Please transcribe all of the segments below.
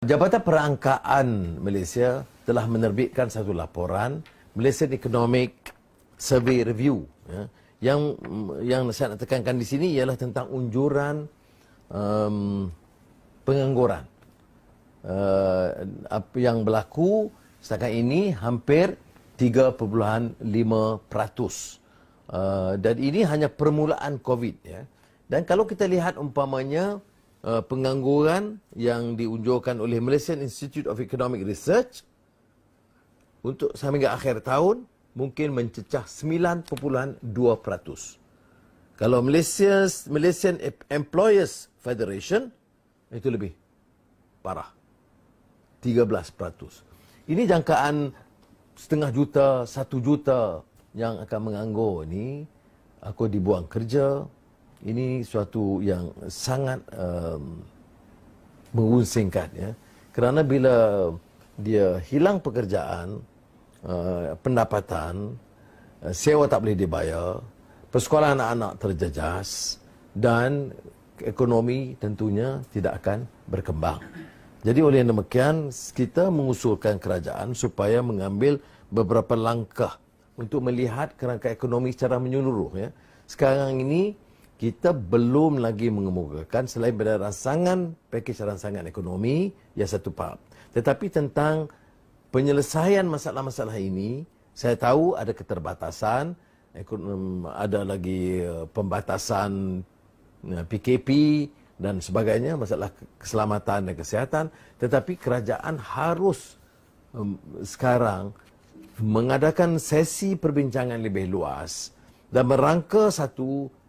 Jabatan Perangkaan Malaysia telah menerbitkan satu laporan Malaysian Economic Survey Review. Ya, yang saya nak tekankan di sini ialah tentang unjuran pengangguran. Apa yang berlaku setakat ini hampir 3.5%. Dan ini hanya permulaan COVID. Ya. Dan kalau kita lihat umpamanya pengangguran yang diunjurkan oleh Malaysian Institute of Economic Research untuk sehingga akhir tahun mungkin mencecah 9.2%. Kalau Malaysian Employers Federation itu lebih parah, 13%. Ini jangkaan 0.5 juta, 1 juta yang akan menganggur ni, aku dibuang kerja. Ini suatu yang sangat mengunsingkan, ya. Kerana bila dia hilang pekerjaan, pendapatan, sewa tak boleh dibayar, persekolahan anak-anak terjejas dan ekonomi tentunya tidak akan berkembang. Jadi oleh demikian kita mengusulkan kerajaan supaya mengambil beberapa langkah untuk melihat kerangka ekonomi secara menyeluruh, ya. Sekarang ini kita belum lagi mengemukakan selain pada pakej rangsangan ekonomi yang satu bab. Tetapi tentang penyelesaian masalah-masalah ini, saya tahu ada keterbatasan, ada lagi pembatasan PKP dan sebagainya, masalah keselamatan dan kesihatan. Tetapi kerajaan harus sekarang mengadakan sesi perbincangan lebih luas dan merangka satu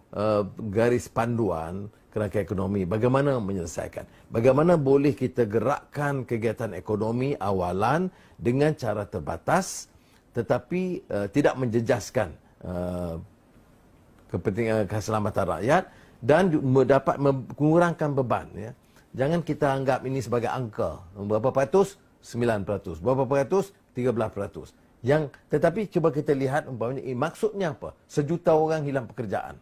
garis panduan kerangka ekonomi, bagaimana menyelesaikan, bagaimana boleh kita gerakkan kegiatan ekonomi awalan dengan cara terbatas tetapi tidak menjejaskan kepentingan keselamatan rakyat dan dapat mengurangkan beban, ya. Jangan kita anggap ini sebagai angka, berapa peratus? 9%, berapa peratus? 13%. Tetapi cuba kita lihat umpamanya maksudnya apa? 1 juta orang hilang pekerjaan.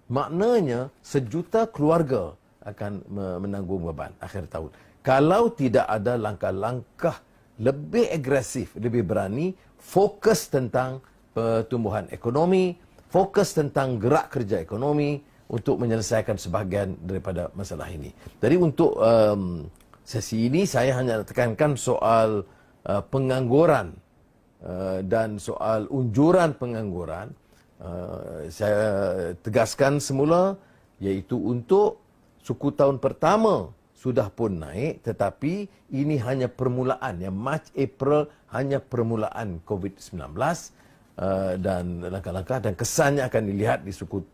Maknanya 1 juta keluarga akan menanggung beban akhir tahun. Kalau tidak ada langkah-langkah lebih agresif, lebih berani, fokus tentang pertumbuhan ekonomi, fokus tentang gerak kerja ekonomi untuk menyelesaikan sebahagian daripada masalah ini. Jadi untuk sesi ini saya hanya tekankan soal pengangguran dan soal unjuran pengangguran. Saya tegaskan semula, iaitu untuk suku tahun pertama sudah pun naik, tetapi ini hanya permulaan, ya. Mac, April hanya permulaan COVID-19 dan langkah-langkah dan kesannya akan dilihat di suku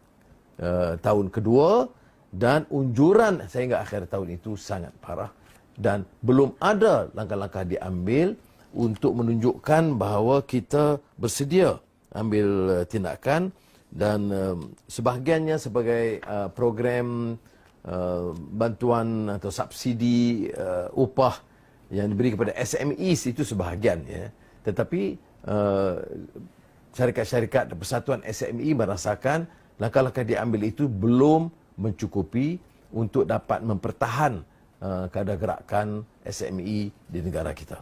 tahun kedua, dan unjuran sehingga akhir tahun itu sangat parah dan belum ada langkah-langkah diambil untuk menunjukkan bahawa kita bersedia ambil tindakan, dan sebahagiannya sebagai program bantuan atau subsidi upah yang diberi kepada SMEs itu sebahagian, ya. Tetapi syarikat-syarikat persatuan SME merasakan langkah-langkah diambil itu belum mencukupi untuk dapat mempertahan kadar gerakan SME di negara kita.